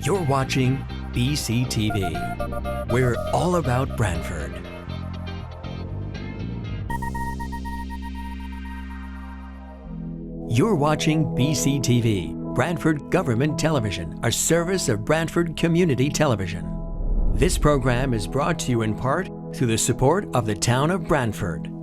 You're watching BCTV. We're all about Branford. You're watching BCTV, Branford Government Television, a service of Branford Community Television. This program is brought to you in part through the support of the town of Branford.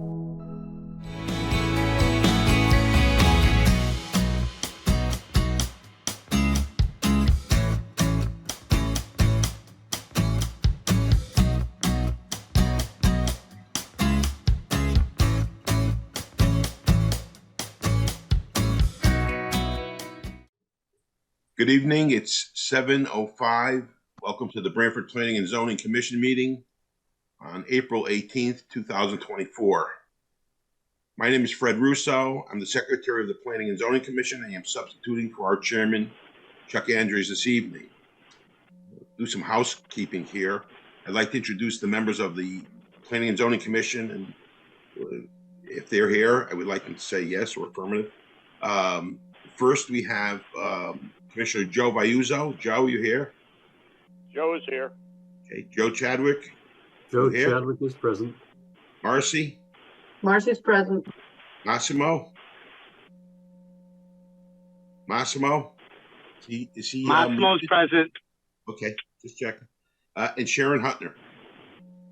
Good evening. It's 7:05. Welcome to the Branford Planning and Zoning Commission meeting on April 18th, 2024. My name is Fred Russo. I'm the Secretary of the Planning and Zoning Commission, and I am substituting for our Chairman, Chuck Andrews, this evening. Do some housekeeping here. I'd like to introduce the members of the Planning and Zoning Commission, and if they're here, I would like them to say yes or affirmative. First, we have Commissioner Joe Viuzzo. Joe, you here? Joe is here. Okay. Joe Chadwick. Joe Chadwick is present. Marcy. Marcy's present. Massimo. Is he? Massimo's present. Okay, just checking. And Sharon Hutner.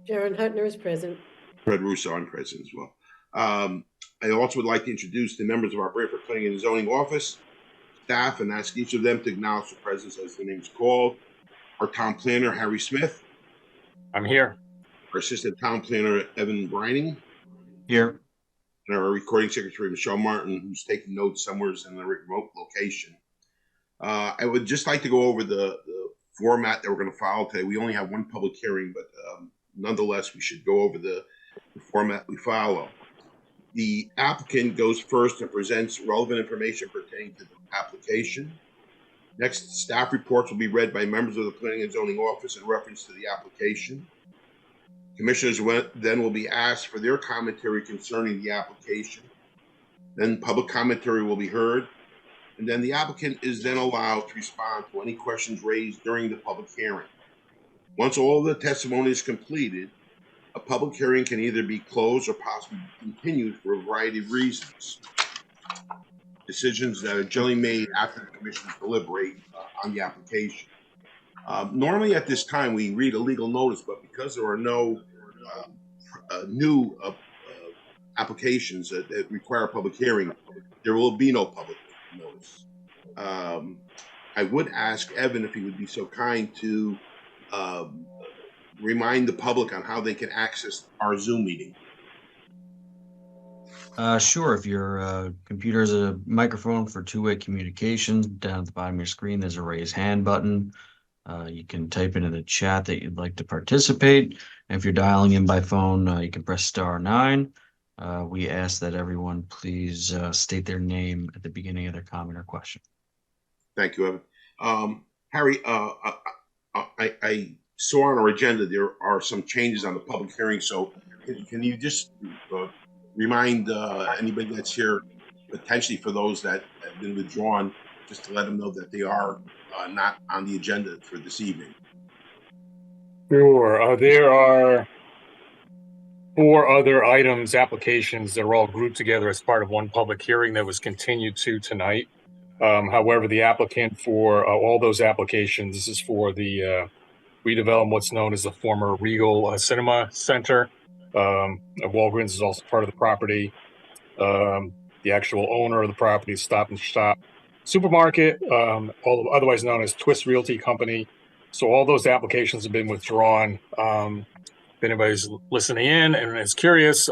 Sharon Hutner is present. Fred Russo, I'm present as well. I also would like to introduce the members of our Branford Planning and Zoning Office staff and ask each of them to acknowledge their presence as the name is called. Our town planner, Harry Smith. I'm here. Our assistant town planner, Evan Brining. Here. And our recording secretary, Michelle Martin, who's taking notes somewhere in a remote location. I would just like to go over the format that we're going to follow today. We only have one public hearing, but nonetheless, we should go over the format we follow. The applicant goes first and presents relevant information pertaining to the application. Next, staff reports will be read by members of the Planning and Zoning Office in reference to the application. Commissioners then will be asked for their commentary concerning the application. Then public commentary will be heard. And then the applicant is then allowed to respond to any questions raised during the public hearing. Once all the testimony is completed, a public hearing can either be closed or possibly continued for a variety of reasons. Decisions that are generally made after the commission deliberate on the application. Normally at this time we read a legal notice, but because there are no new applications that require a public hearing, there will be no public notice. I would ask Evan if he would be so kind to remind the public on how they can access our Zoom meeting. Sure. If your computer has a microphone for two-way communications, down at the bottom of your screen, there's a raise hand button. You can type into the chat that you'd like to participate. And if you're dialing in by phone, you can press *9. We ask that everyone please state their name at the beginning of their comment or question. Thank you, Evan. Harry, I saw on our agenda there are some changes on the public hearing, so can you just remind anybody that's here, potentially for those that have been withdrawn, just to let them know that they are not on the agenda for this evening? Sure. There are 4 other items, applications that are all grouped together as part of one public hearing that was continued to tonight. However, the applicant for all those applications, this is for the redevelop what's known as the former Regal Cinema Center. Walgreens is also part of the property. The actual owner of the property is Stop and Shop Supermarket, otherwise known as Twist Realty Company. So all those applications have been withdrawn. If anybody's listening in and is curious,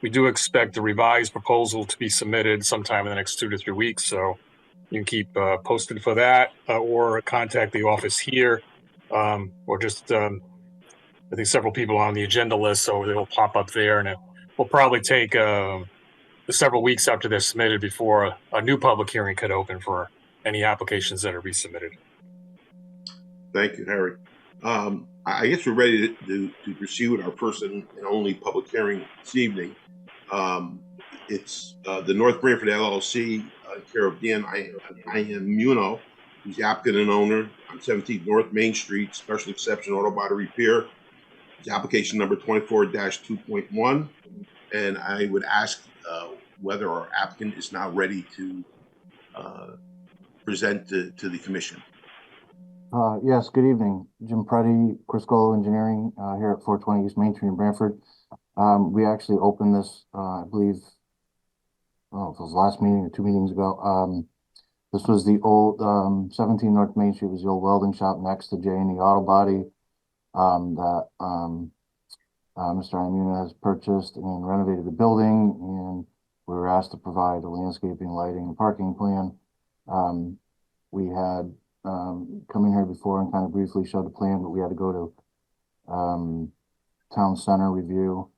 we do expect the revised proposal to be submitted sometime in the next 2 to 3 weeks. So you can keep posted for that, or contact the office here, or just I think several people on the agenda list, so they'll pop up there, and it will probably take several weeks after they're submitted before a new public hearing could open for any applications that are resubmitted. Thank you, Harry. I guess we're ready to proceed with our first and only public hearing this evening. It's the North Branford LLC, care of Dan I am Muno, who's the applicant and owner on 17 North Main Street, special exception auto body repair. It's application number 24-2.1. And I would ask whether our applicant is now ready to present to the commission. Yes, good evening. Jim Preddy, Criscolo Engineering, here at 420 East Main Street in Branford. We actually opened this, I believe, well, it was last meeting or 2 meetings ago. This was the old 17 North Main Street, was the old welding shop next to J&E Auto Body that Mr. Imuna has purchased and renovated the building, and we were asked to provide a landscaping, lighting, and parking plan. We had come in here before and kind of briefly showed the plan, but we had to go to town center review.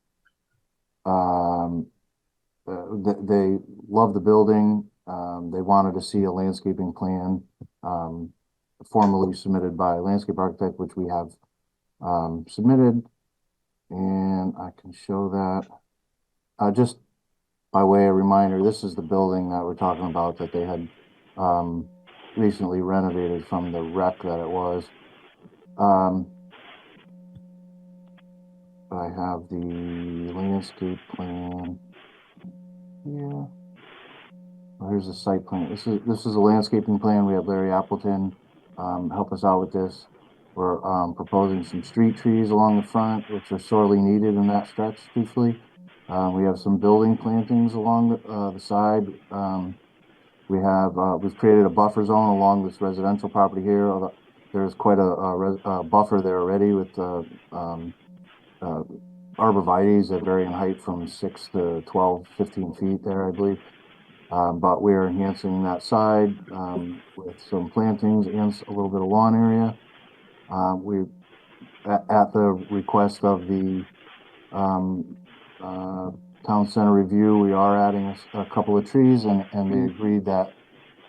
They love the building. They wanted to see a landscaping plan formally submitted by a landscape architect, which we have submitted, and I can show that. Just by way of reminder, this is the building that we're talking about that they had recently renovated from the wreck that it was. I have the landscape plan here. Well, here's the site plan. This is a landscaping plan. We have Larry Appleton help us out with this. We're proposing some street trees along the front, which are sorely needed in that stretch, truthfully. We have some building plantings along the side. We've created a buffer zone along this residential property here. There's quite a buffer there already with arborvitaes that vary in height from 6 to 12, 15 feet there, I believe. But we're enhancing that side with some plantings and a little bit of lawn area. We, at the request of the town center review, we are adding a couple of trees, and they agreed that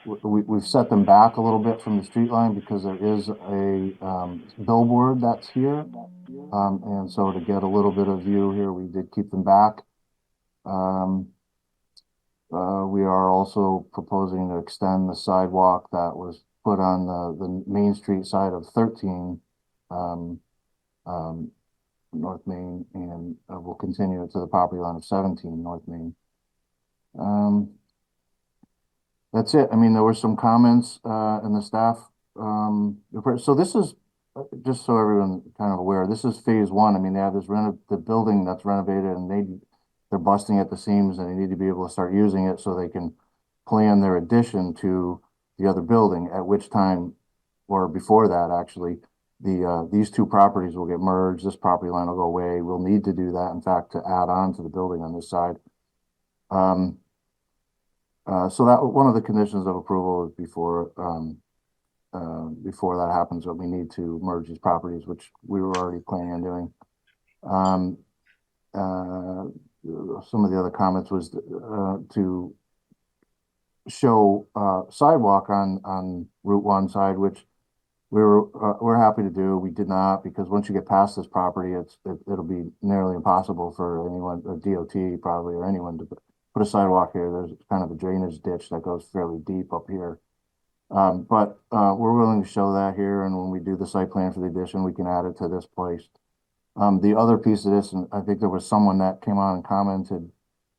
we've set them back a little bit from the street line because there is a billboard that's here. And so to get a little bit of view here, we did keep them back. We are also proposing to extend the sidewalk that was put on the Main Street side of 13 North Main, and we'll continue it to the property line of 17 North Main. That's it. I mean, there were some comments in the staff. So this is, just so everyone kind of aware, this is phase 1. I mean, they have this the building that's renovated, and they're busting at the seams, and they need to be able to start using it so they can plan their addition to the other building, at which time, or before that actually, these two properties will get merged. This property line will go away. We'll need to do that, in fact, to add on to the building on this side. So that one of the conditions of approval is before that happens, that we need to merge these properties, which we were already planning on doing. Some of the other comments was to show sidewalk on Route 1 side, which we're happy to do. We did not, because once you get past this property, it'll be nearly impossible for anyone, a DOT probably, or anyone to put a sidewalk here. There's kind of a drainage ditch that goes fairly deep up here. But we're willing to show that here, and when we do the site plan for the addition, we can add it to this place. The other piece of this, and I think there was someone that came on and commented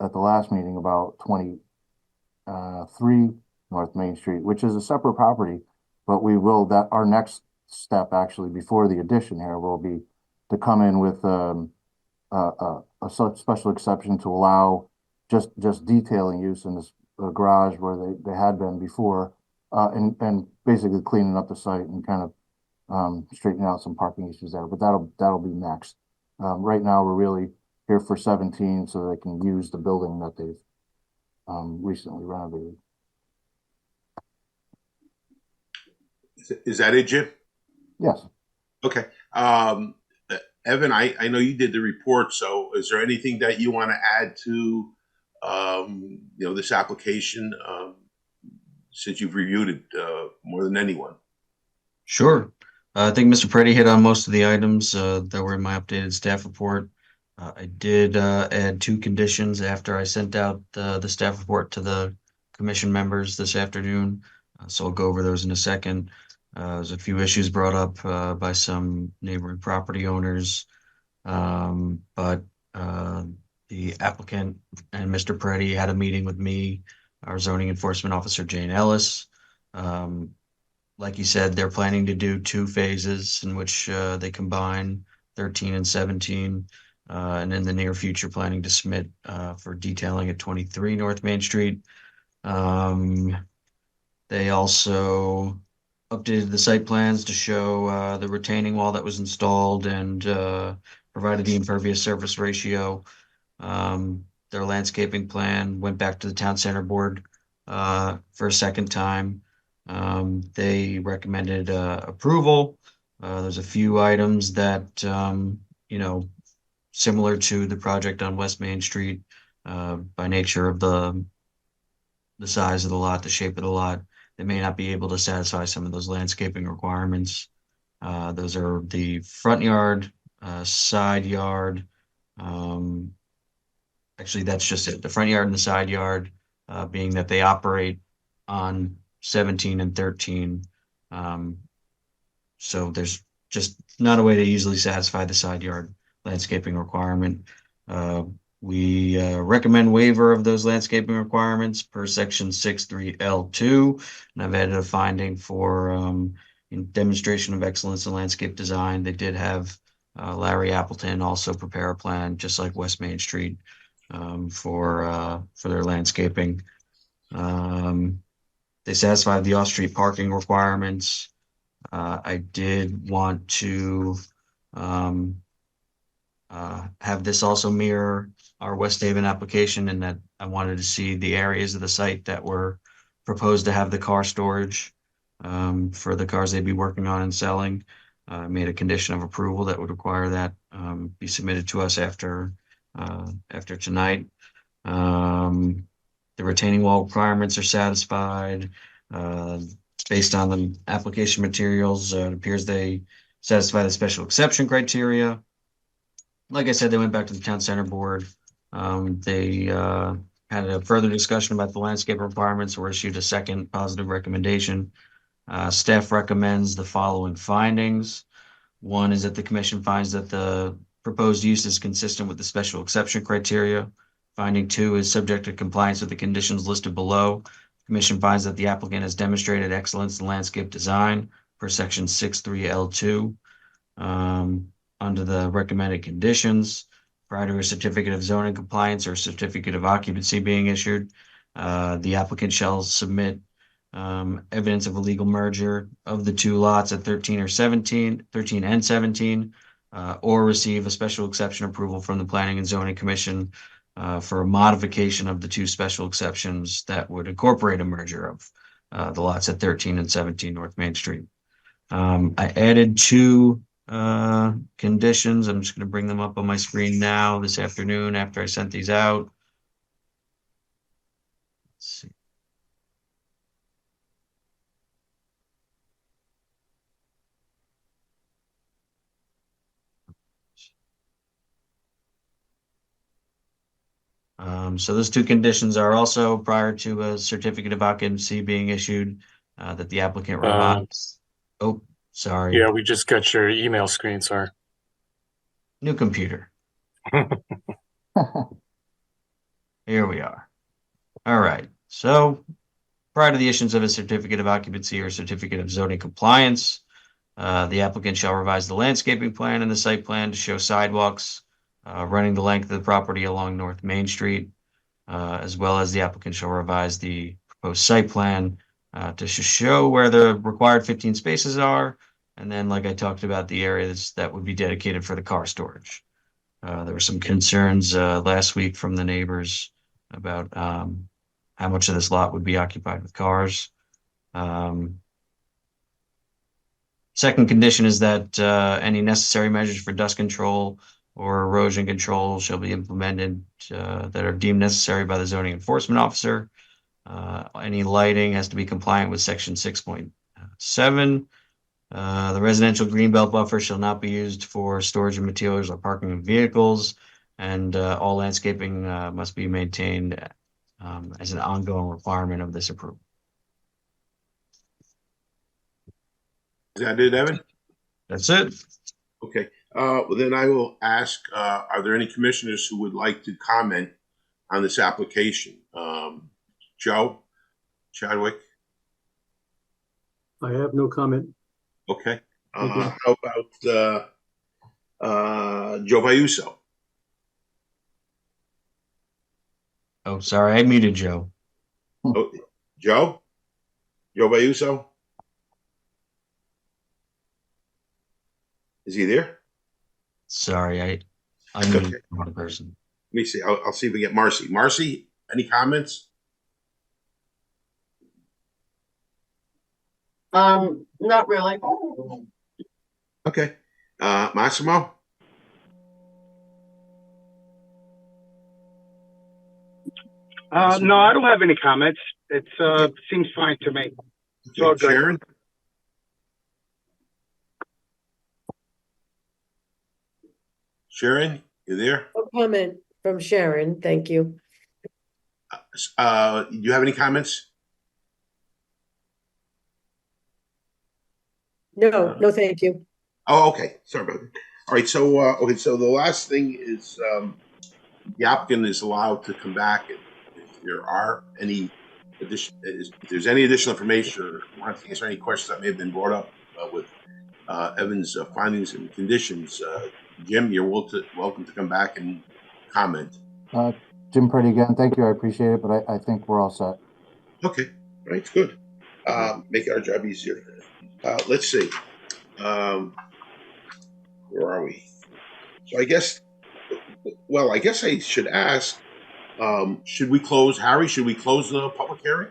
at the last meeting about 23 North Main Street, which is a separate property, but we will, that our next step actually before the addition here will be to come in with a special exception to allow just detailing use in this garage where they had been before, and basically cleaning up the site and kind of straightening out some parking issues there, but that'll be next. Right now we're really here for 17 so they can use the building that they've recently renovated. Is that it, Jim? Yes. Okay. Evan, I know you did the report, so is there anything that you want to add to this application, since you've reviewed it more than anyone? Sure. I think Mr. Preddy hit on most of the items that were in my updated staff report. I did add 2 conditions after I sent out the staff report to the commission members this afternoon. So I'll go over those in a second. There's a few issues brought up by some neighboring property owners. But the applicant and Mr. Preddy had a meeting with me, our zoning enforcement officer, Jane Ellis. Like you said, they're planning to do 2 phases in which they combine 13 and 17. And in the near future, planning to submit for detailing at 23 North Main Street. They also updated the site plans to show the retaining wall that was installed and provided the impervious surface ratio. Their landscaping plan went back to the town center board for a second time. They recommended approval. There's a few items that, similar to the project on West Main Street, by nature of the size of the lot, the shape of the lot, they may not be able to satisfy some of those landscaping requirements. Those are the front yard, side yard. Actually, that's just it. The front yard and the side yard, being that they operate on 17 and 13. So there's just not a way to easily satisfy the side yard landscaping requirement. We recommend waiver of those landscaping requirements per section 6.3L2. And I've added a finding for in demonstration of excellence in landscape design. They did have Larry Appleton also prepare a plan, just like West Main Street, for their landscaping. They satisfied the off-street parking requirements. I did want to have this also mirror our West Haven application, in that I wanted to see the areas of the site that were proposed to have the car storage for the cars they'd be working on and selling. Made a condition of approval that would require that be submitted to us after tonight. The retaining wall requirements are satisfied. Based on the application materials, it appears they satisfy the special exception criteria. Like I said, they went back to the town center board. They had a further discussion about the landscape requirements, or issued a second positive recommendation. Staff recommends the following findings. One is that the commission finds that the proposed use is consistent with the special exception criteria. Finding 2 is subject to compliance with the conditions listed below. The commission finds that the applicant has demonstrated excellence in landscape design per section 6.3L2. Under the recommended conditions, prior to a certificate of zoning compliance or certificate of occupancy being issued, the applicant shall submit evidence of a legal merger of the 2 lots at 13 and 17, or receive a special exception approval from the Planning and Zoning Commission for a modification of the 2 special exceptions that would incorporate a merger of the lots at 13 and 17 North Main Street. I added 2 conditions. I'm just going to bring them up on my screen now this afternoon after I sent these out. Let's see. So those 2 conditions are also prior to a certificate of occupancy being issued, that the applicant revise. Oh, sorry. Yeah, we just got your email screen, sir. New computer. Here we are. All right. So prior to the issuance of a certificate of occupancy or certificate of zoning compliance, the applicant shall revise the landscaping plan and the site plan to show sidewalks running the length of the property along North Main Street, as well as the applicant shall revise the proposed site plan to show where the required 15 spaces are. And then, like I talked about, the areas that would be dedicated for the car storage. There were some concerns last week from the neighbors about how much of this lot would be occupied with cars. Second condition is that any necessary measures for dust control or erosion control shall be implemented that are deemed necessary by the zoning enforcement officer. Any lighting has to be compliant with section 6.7. The residential greenbelt buffer shall not be used for storage of materials or parking of vehicles, and all landscaping must be maintained as an ongoing requirement of this approval. Is that it, Evan? That's it. Okay. Well, then I will ask, are there any commissioners who would like to comment on this application? Joe, Chadwick? I have no comment. Okay. Thank you. How about Joe Vayuso? Oh, sorry, I muted Joe. Oh, Joe? Joe Vayuso? Is he there? Sorry, I muted Okay. one person. Let me see. I'll see if we get Marcy. Marcy, any comments? Not really. Okay. Massimo? No, I don't have any comments. It's Okay. seems fine to me. Okay. all good. Sharon? Sharon, you there? No comment from Sharon, thank you. Do you have any comments? No, thank you. Oh, okay. Sorry about that. All right. So, so the last thing is the applicant is allowed to come back if there are any if there's any additional information or want to answer any questions that may have been brought up with Evan's findings and conditions. Jim, you're welcome to come back and comment. Jim Pretty again, thank you, I appreciate it, but I think we're all set. Okay. All right. Good. Make our job easier. Let's see. Where are we? So I guess I should ask, should we close, Harry, should we close the public hearing?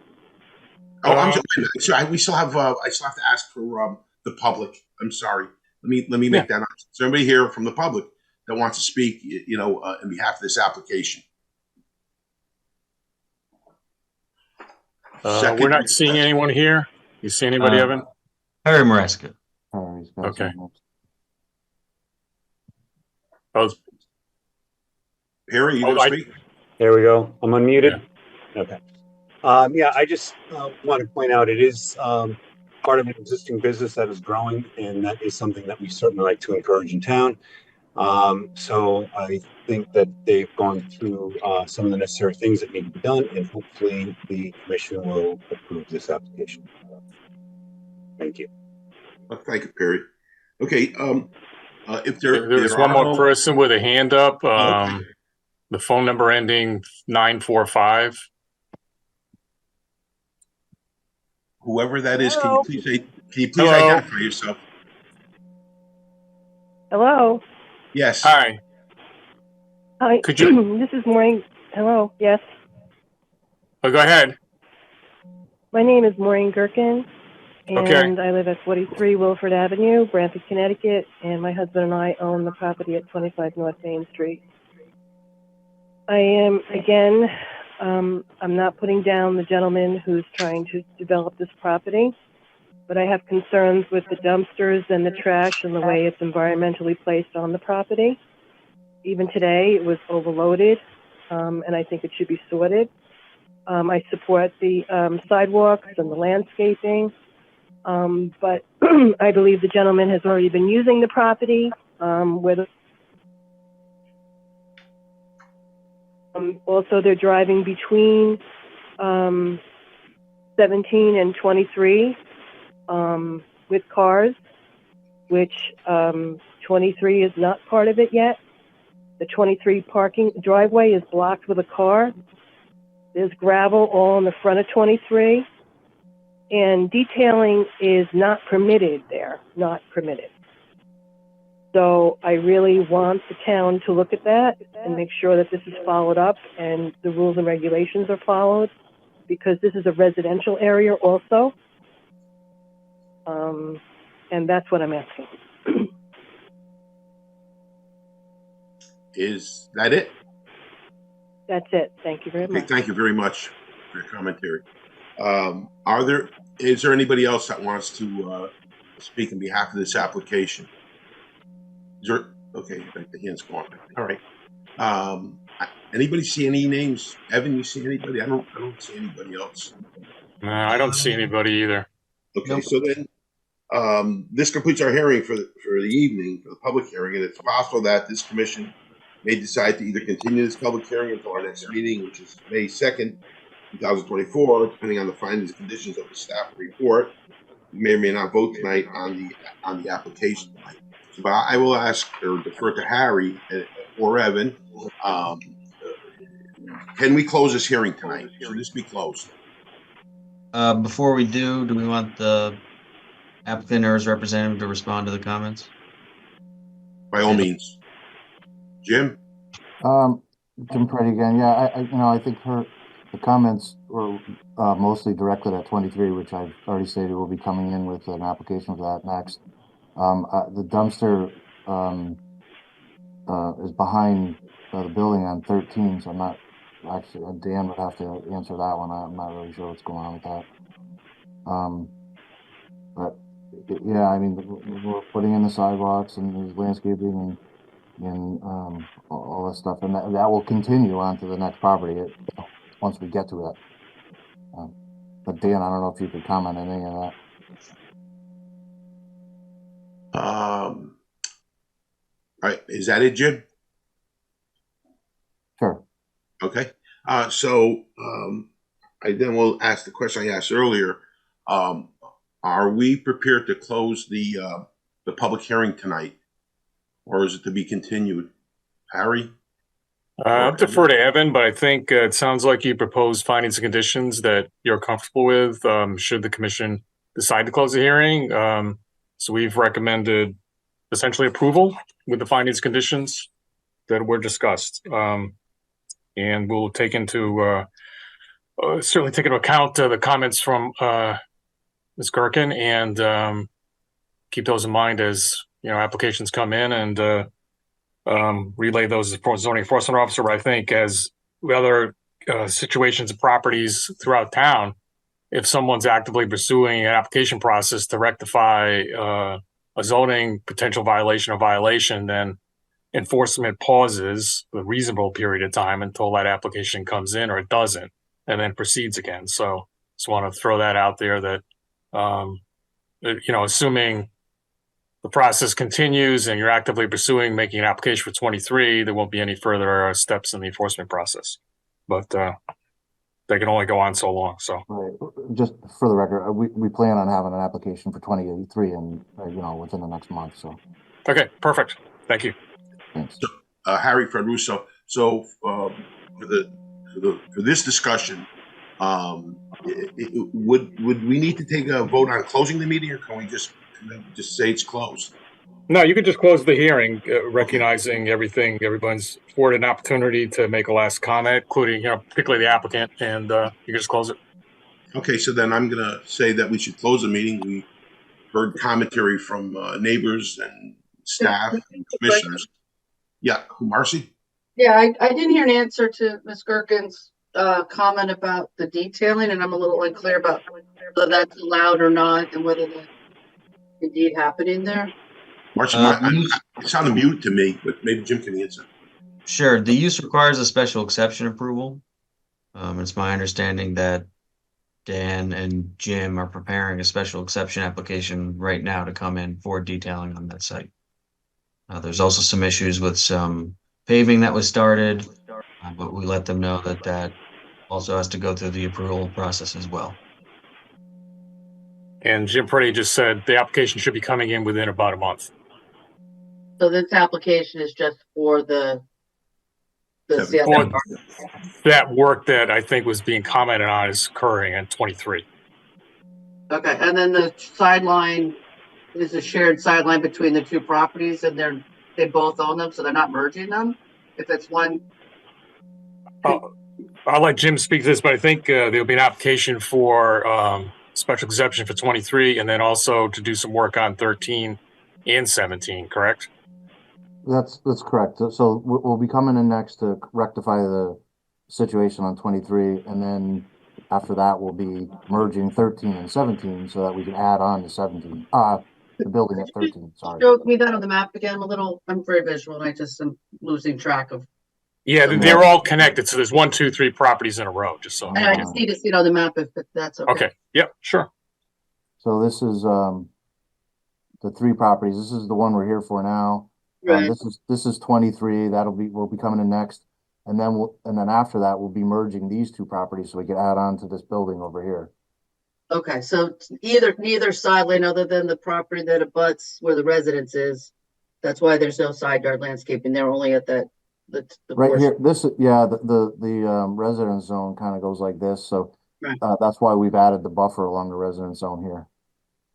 Oh, I'm sorry. We still have, I still have to ask for the public. I'm sorry. Let me make that up. Is there anybody here from the public that wants to speak, on behalf of this application? We're not seeing anyone here. You see anybody, Evan? Harry Maresca. Okay. Oh, Harry, you going to speak? There we go. I'm unmuted. Yeah. Okay. Yeah, I just want to point out it is part of an existing business that is growing, and that is something that we certainly like to encourage in town. So I think that they've gone through some of the necessary things that need to be done, and hopefully the commission will approve this application. Thank you. Thank you, Perry. Okay. If there's one more person with a hand up. The phone number ending 945. Whoever that is, Hello? can you please identify yourself? Hello. Yes. Hi. Hi. Could you? This is Maureen. Hello. Yes. Oh, go ahead. My name is Maureen Gherkin, and Okay. I live at 43 Wilford Avenue, Branford, Connecticut, and my husband and I own the property at 25 North Main Street. I am, again, I'm not putting down the gentleman who's trying to develop this property, but I have concerns with the dumpsters and the trash and the way it's environmentally placed on the property. Even today, it was overloaded, and I think it should be sorted. I support the sidewalks and the landscaping, but I believe the gentleman has already been using the property, also, they're driving between 17 and 23 with cars, which 23 is not part of it yet. The 23 parking driveway is blocked with a car. There's gravel all in the front of 23. And detailing is not permitted there, not permitted. So I really want the town to look at that and make sure that this is followed up and the rules and regulations are followed, because this is a residential area also. And that's what I'm asking. Is that it? That's it. Thank you very much. Thank you very much for your commentary. Is there anybody else that wants to speak on behalf of this application? Okay, the hand's gone. All right. Anybody see any names? Evan, you see anybody? I don't see anybody else. No, I don't see anybody either. Okay, so then This completes our hearing for the evening, for the public hearing, and it's possible that this commission may decide to either continue this public hearing until our next meeting, which is May 2nd, 2024, depending on the findings and conditions of the staff report. We may or may not vote tonight on the application tonight. But I will ask or defer to Harry or Evan. Can we close this hearing tonight? Should this be closed? Before we do we want the applicant or his representative to respond to the comments? By all means. Jim? Jim Preddy again. Yeah, I think the comments were mostly directed at 23, which I've already stated will be coming in with an application for that next. The dumpster is behind the building on 13, so I'm not actually, Dan would have to answer that one. I'm not really sure what's going on with that. But yeah, I mean, we're putting in the sidewalks and there's landscaping and all that stuff, and that will continue on to the next property once we get to it. But Dan, I don't know if you could comment on any of that. All right, is that it, Jim? Sure. Okay. So I then will ask the question I asked earlier. Are we prepared to close the public hearing tonight, or is it to be continued? Harry? I'll defer to Evan, but I think it sounds like you proposed findings and conditions that you're comfortable with, should the commission decide to close the hearing. So we've recommended essentially approval with the findings and conditions that were discussed. And we'll take into, certainly take into account the comments from Ms. Gherkin and keep those in mind as, applications come in and relay those as zoning enforcement officer. But I think as other situations and properties throughout town, if someone's actively pursuing an application process to rectify a zoning potential violation or violation, then enforcement pauses a reasonable period of time until that application comes in or it doesn't, and then proceeds again. So just want to throw that out there that, assuming the process continues and you're actively pursuing making an application for 23, there won't be any further steps in the enforcement process. But they can only go on so long. So right. Just for the record, we plan on having an application for 2083 and within the next month. So okay, perfect. Thank you. Thanks. Harry Fred Russo. So for this discussion, would we need to take a vote on closing the meeting, or can we just say it's closed? No, you could just close the hearing, recognizing everyone's afforded an opportunity to make a last comment, including, particularly the applicant, and you can just close it. Okay, so then I'm going to say that we should close the meeting. We heard commentary from neighbors and staff and commissioners. Yeah, Marcy? Yeah, I didn't hear an answer to Ms. Gherkin's comment about the detailing, and I'm a little unclear about whether that's allowed or not and whether that's indeed happening there. Marcy, it's on mute to me, but maybe Jim can answer. Sure. The use requires a special exception approval. It's my understanding that Dan and Jim are preparing a special exception application right now to come in for detailing on that site. There's also some issues with some paving that was started, but we let them know that that also has to go through the approval process as well. And Jim Preddy just said the application should be coming in within about a month. So this application is just for the that work that I think was being commented on is occurring in 23. Okay, and then the sideline is a shared sideline between the two properties, and they both own them, so they're not merging them. If it's one, I'll let Jim speak to this, but I think there'll be an application for special exception for 23, and then also to do some work on 13 and 17. Correct? That's correct. So we'll be coming in next to rectify the situation on 23, and then after that we'll be merging 13 and 17 so that we can add on to 17. The building at 13. Sorry. Show me that on the map again. I'm very visual, and I just am losing track of. Yeah, they're all connected. So there's 1, 2, 3 properties in a row. Just so. I just need to see it on the map if that's okay. Okay. Yep. Sure. So this is the three properties. This is the one we're here for now. Right. This is 23. Will be coming in next. And then after that, we'll be merging these two properties so we can add on to this building over here. Okay, so neither side lane other than the property that abuts where the residence is. That's why there's no side yard landscaping. They're only at the Right portion. here, the residence zone kind of goes like this. So Right. that's why we've added the buffer along the residence zone here.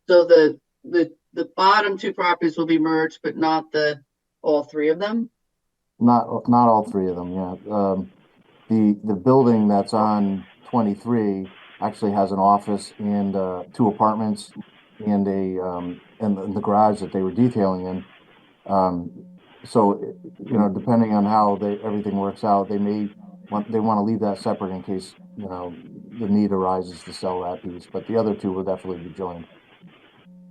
So the bottom two properties will be merged, but not all three of them? Not all three of them, yeah. The building that's on 23 actually has an office and two apartments and and the garage that they were detailing in. So depending on how everything works out, they want to leave that separate in case the need arises to sell that piece. But the other two will definitely be joined.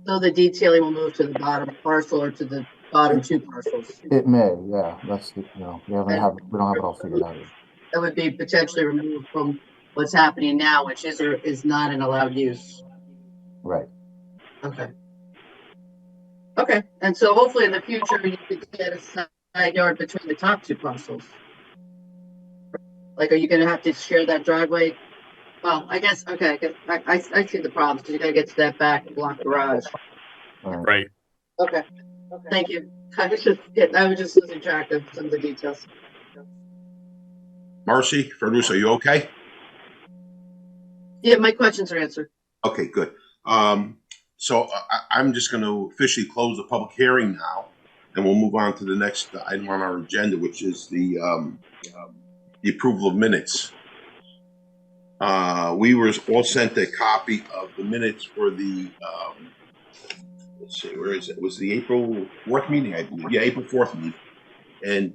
So the detailing will move to the bottom parcel or to the bottom two parcels? It may, yeah. That's we don't have it all figured out yet. That would be potentially removed from what's happening now, which is or is not an allowed use. Right. Okay. Okay, and so hopefully in the future you could get a side yard between the top two parcels. Like, are you going to have to share that driveway? Well, I guess okay. I see the problems because you got to get to that back and block garage. Right. Okay. Thank you. I was just losing track of some of the details. Marcy, Fergus, are you okay? Yeah, my questions are answered. Okay, good. So I'm just going to officially close the public hearing now, and we'll move on to the next item on our agenda, which is the approval of minutes. We were all sent a copy of the minutes for the let's see, where is it? It was the April 4th meeting, I believe. Yeah, April 4th meeting. And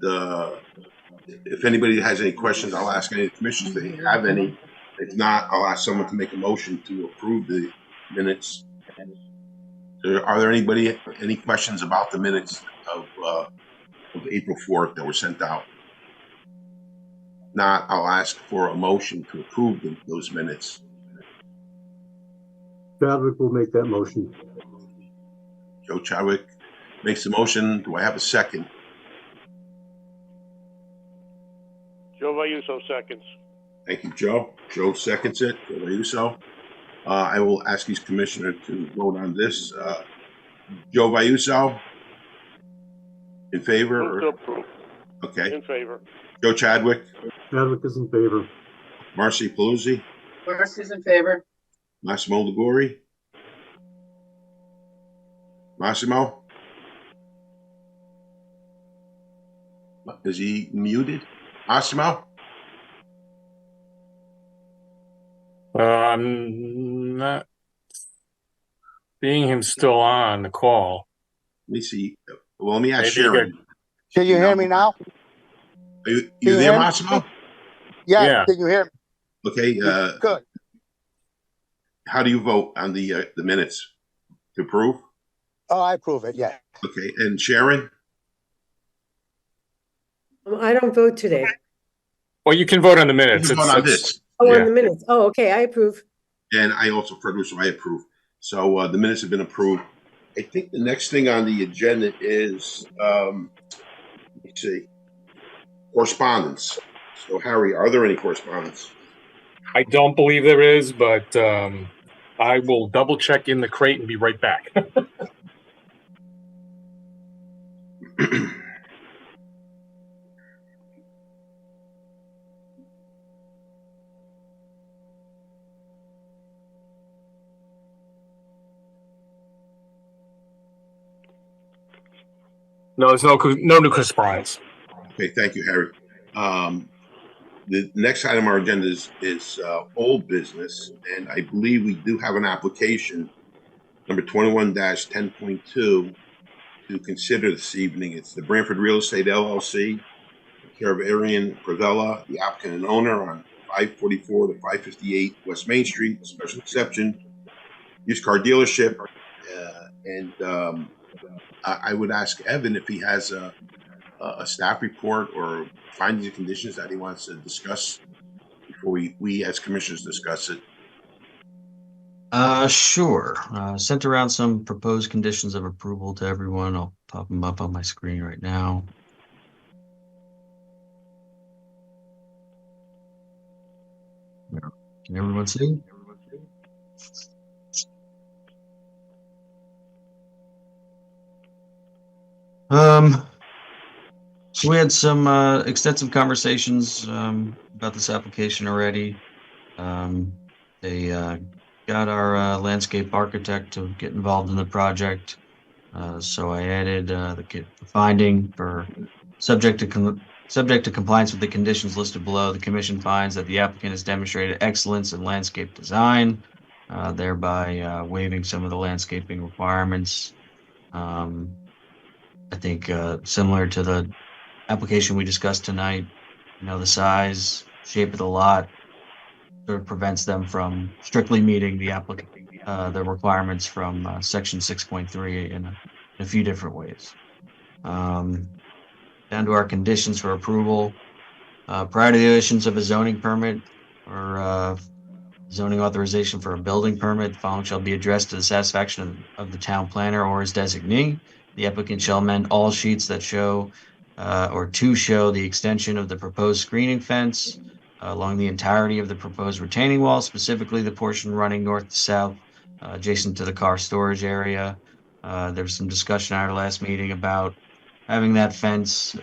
if anybody has any questions, I'll ask any of the commissioners if they have any. If not, I'll ask someone to make a motion to approve the minutes. Are there any questions about the minutes of April 4th that were sent out? Not, I'll ask for a motion to approve those minutes. Chadwick will make that motion. Joe Chadwick makes the motion. Do I have a second? Joe Vayuso seconds. Thank you, Joe. Joe seconds it. Joe Vayuso. I will ask each commissioner to vote on this. Joe Vayuso, in favor? Move to approve. Okay. In favor. Joe Chadwick. Chadwick is in favor. Marcy Paluzzi. Marcy's in favor. Massimo Ligori. Massimo? Is he muted? Massimo? I'm not seeing him still on the call. Let me see. Well, let me ask Maybe Sharon. Can you hear me now? Are you there, Massimo? Yeah. Can you hear me? Okay. Good. How do you vote on the minutes? To approve? Oh, I approve it. Yeah. Okay. And Sharon? I don't vote today. Well, you can vote on the minutes. You can vote on this. Oh, Yeah. on the minutes. Oh, okay. I approve. And I also, Fergus, I approve. So the minutes have been approved. I think the next thing on the agenda is, let me see, correspondence. So, Harry, are there any correspondence? I don't believe there is, but I will double check in the crate and be right back. No, there's no new correspondence. Okay, thank you, Harry. The next item on our agenda is old business, and I believe we do have an application, number 21-10.2, to consider this evening. It's the Branford Real Estate LLC, care of Arian Pravella, the applicant and owner, on 544 to 558 West Main Street, special exception, used car dealership, and I would ask Evan if he has a staff report or findings and conditions that he wants to discuss before we as commissioners discuss it. Sure. Sent around some proposed conditions of approval to everyone. I'll pop them up on my screen right now. Can everyone see? So we had some extensive conversations about this application already. They got our landscape architect to get involved in the project. So I added the finding for subject to compliance with the conditions listed below. The commission finds that the applicant has demonstrated excellence in landscape design, thereby waiving some of the landscaping requirements. I think similar to the application we discussed tonight, the size, shape of the lot sort of prevents them from strictly meeting the requirements from section 6.3 in a few different ways. Down to our conditions for approval. Prior to the issuance of a zoning permit or zoning authorization for a building permit, the following shall be addressed to the satisfaction of the town planner or his designee. The applicant shall amend all sheets that show or to show the extension of the proposed screening fence along the entirety of the proposed retaining wall, specifically the portion running north to south adjacent to the car storage area. There was some discussion at our last meeting about having that fence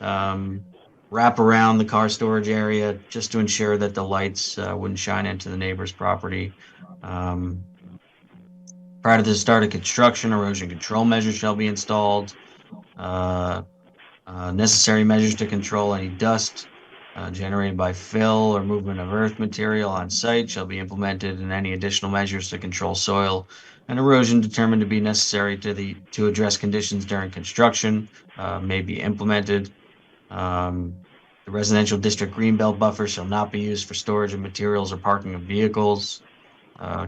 wrap around the car storage area just to ensure that the lights wouldn't shine into the neighbor's property. Prior to the start of construction, erosion control measures shall be installed. Necessary measures to control any dust generated by fill or movement of earth material on site shall be implemented, and any additional measures to control soil and erosion determined to be necessary to address conditions during construction may be implemented. The residential district greenbelt buffer shall not be used for storage of materials or parking of vehicles.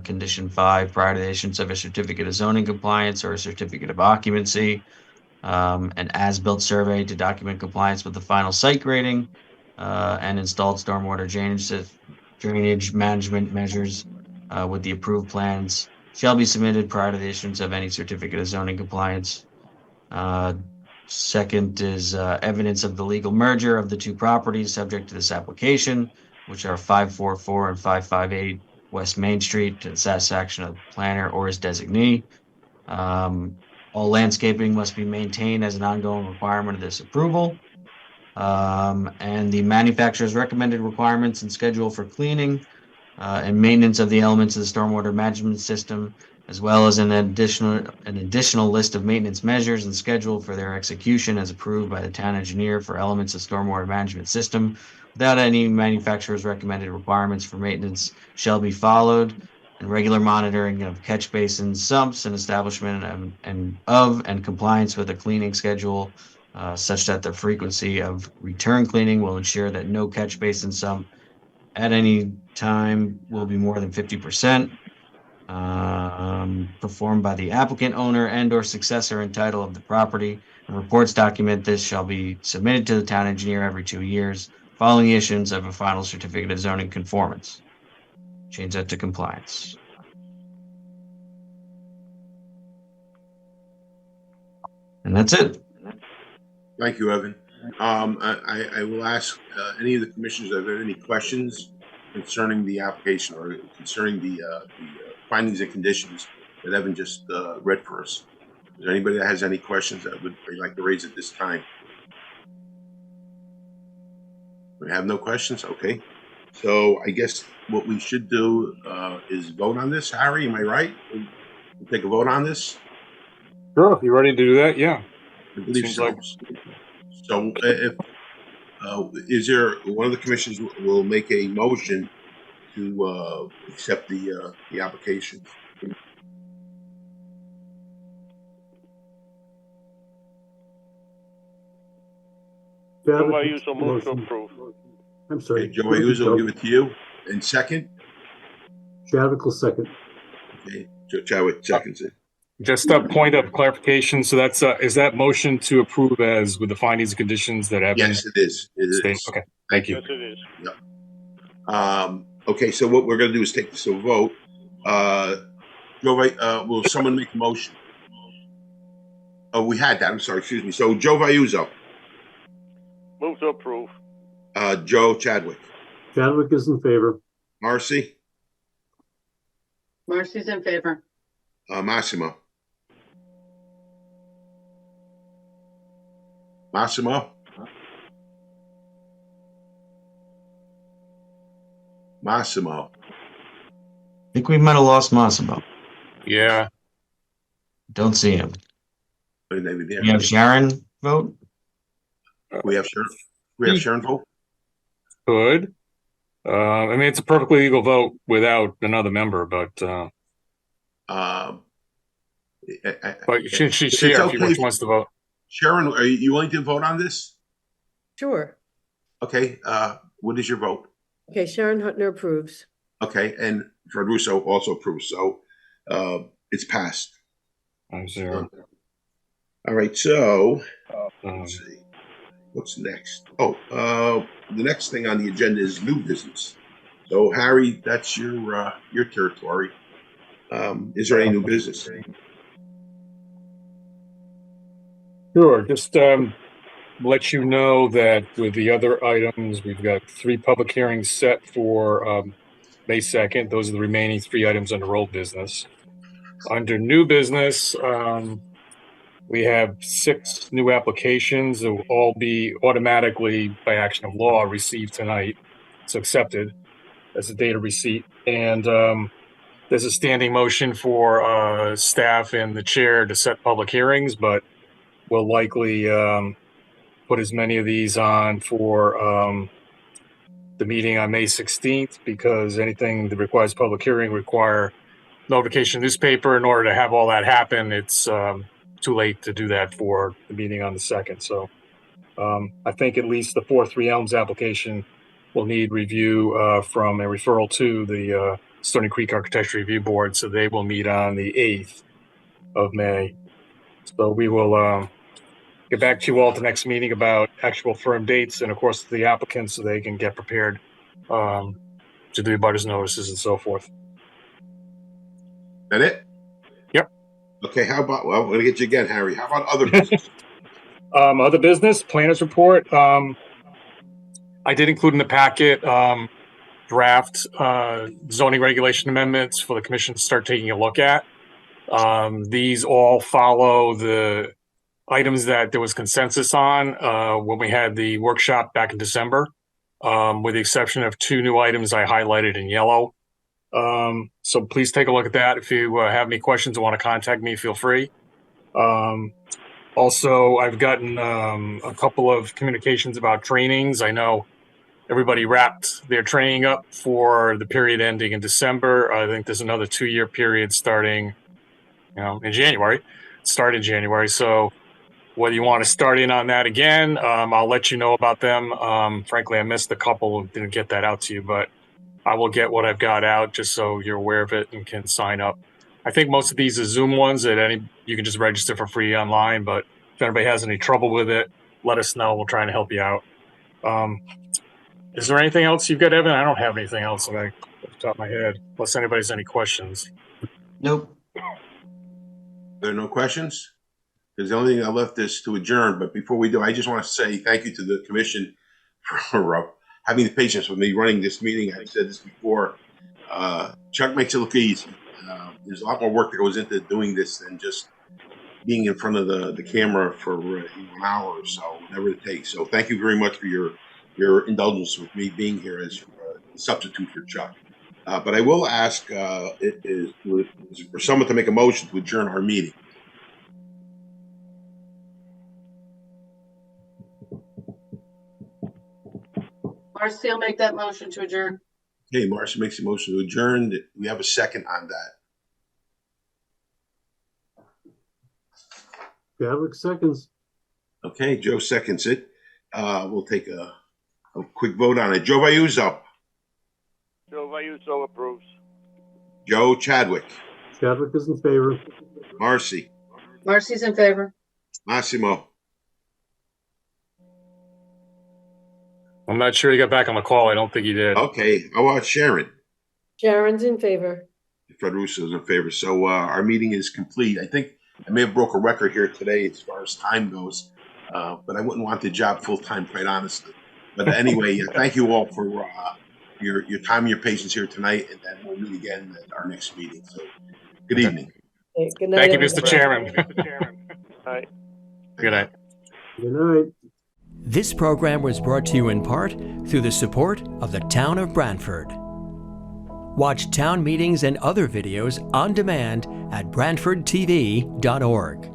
Condition 5, prior to the issuance of a certificate of zoning compliance or a certificate of occupancy, an as-built survey to document compliance with the final site grading and installed stormwater drainage management measures with the approved plans shall be submitted prior to the issuance of any certificate of zoning compliance. Second is evidence of the legal merger of the two properties subject to this application, which are 544 and 558 West Main Street, to the satisfaction of the planner or his designee. All landscaping must be maintained as an ongoing requirement of this approval. And the manufacturer's recommended requirements and schedule for cleaning and maintenance of the elements of the stormwater management system, as well as an additional list of maintenance measures and schedule for their execution as approved by the town engineer for elements of stormwater management system without any manufacturer's recommended requirements for maintenance shall be followed, and regular monitoring of catch basins, sumps, and establishment and compliance with a cleaning schedule such that the frequency of return cleaning will ensure that no catch basin sump at any time will be more than 50%. Performed by the applicant, owner, and or successor in title of the property. And reports document this shall be submitted to the town engineer every 2 years following the issuance of a final certificate of zoning conformance. Change that to compliance. And that's it. Thank you, Evan. I will ask any of the commissioners if there are any questions concerning the application or concerning the findings and conditions that Evan just read for us. Is there anybody that has any questions that would like to raise at this time? We have no questions? Okay. So I guess what we should do is vote on this. Harry, am I right? We'll take a vote on this? Sure, if you're ready to do that, yeah. I believe Seems so. like- So if is there one of the commissioners will make a motion to accept the application? Joe Ayuso moves to approve. I'm sorry. Okay, Joe Ayuso, will give it to you. And second? Chadwick will second. Okay, Joe Chadwick seconds it. Just a point of clarification. So that's is that motion to approve as with the findings and conditions that Evan? Yes, it is. It stated? is. Okay, thank you. Yes, it is. Yep. Okay, so what we're going to do is take this to a vote. Joe, will someone make a motion? Oh, we had that. I'm sorry. Excuse me. So Joe Vayuzo, Move to approve. Joe Chadwick, Chadwick is in favor. Marcy, Marcy's in favor. Massimo. Massimo. Massimo. I think we might have lost Massimo. Yeah. Don't see him. Maybe there. You have Sharon vote? We have Sharon. We have Sharon vote. Could. I mean, it's a perfectly legal vote without another member, but she it's if okay she wants to vote. Sharon, are you willing to vote on this? Sure. Okay. What is your vote? Okay, Sharon Hutner approves. Okay, and Fred Russo also approves. So it's passed. 5-0. All right. So let's see. What's next? Oh, the next thing on the agenda is new business. So Harry, that's your territory. Is there any new business? Sure. Just let you know that with the other items, we've got 3 public hearings set for May 2nd. Those are the remaining 3 items under old business. Under new business, we have 6 new applications that will all be automatically, by action of law, received tonight. It's accepted as a data receipt. And there's a standing motion for staff and the chair to set public hearings, but we'll likely put as many of these on for the meeting on May 16th, because anything that requires public hearing require notification newspaper. In order to have all that happen, it's too late to do that for the meeting on the 2nd. So I think at least the 4-3 Elms application will need review from a referral to the Stony Creek Architecture Review Board. So they will meet on the 8th of May. So we will get back to you all at the next meeting about actual firm dates and, of course, the applicants, so they can get prepared to do abutters notices and so forth. That it? Yep. Okay. How about? Well, I'm going to get you again, Harry. How about other business? Other business, planners report. I did include in the packet draft zoning regulation amendments for the commission to start taking a look at. These all follow the items that there was consensus on when we had the workshop back in December, with the exception of 2 new items I highlighted in yellow. So please take a look at that. If you have any questions or want to contact me, feel free. Also, I've gotten a couple of communications about trainings. I know everybody wrapped their training up for the period ending in December. I think there's another 2-year period starting, in January. Start in January. So whether you want to start in on that again, I'll let you know about them. Frankly, I missed a couple and didn't get that out to you, but I will get what I've got out just so you're aware of it and can sign up. I think most of these are Zoom ones that you can just register for free online, but if anybody has any trouble with it, let us know. We'll try and help you out. Is there anything else you've got, Evan? I don't have anything else off the top of my head, unless anybody has any questions. Nope. There are no questions? Because the only thing I left is to adjourn. But before we do, I just want to say thank you to the commission for having the patience with me running this meeting. I've said this before. Chuck makes it look easy. There's a lot more work that goes into doing this than just being in front of the camera for an hour or so, whatever it takes. So thank you very much for your indulgence with me being here as a substitute for Chuck. But I will ask for someone to make a motion to adjourn our meeting. Marcy will make that motion to adjourn. Okay, Marcy makes a motion to adjourn. We have a second on that. Chadwick seconds. Okay, Joe seconds it. We'll take a quick vote on it. Joe Vayuzo. Joe Vayuzo approves. Joe Chadwick. Chadwick is in favor. Marcy. Marcy's in favor. Massimo. I'm not sure he got back on the call. I don't think he did. Okay, how about Sharon? Sharon's in favor. Fred Russo is in favor. So our meeting is complete. I think I may have broke a record here today as far as time goes, but I wouldn't want the job full time, quite honestly. But anyway, thank you all for your time and your patience here tonight, and then we'll meet again at our next meeting. So good evening. Okay, good night, Thank you, Mr. everybody. Chairman. Aye. Good night. Good night. This program was brought to you in part through the support of the Town of Branford. Watch town meetings and other videos on demand at BranfordTV.org.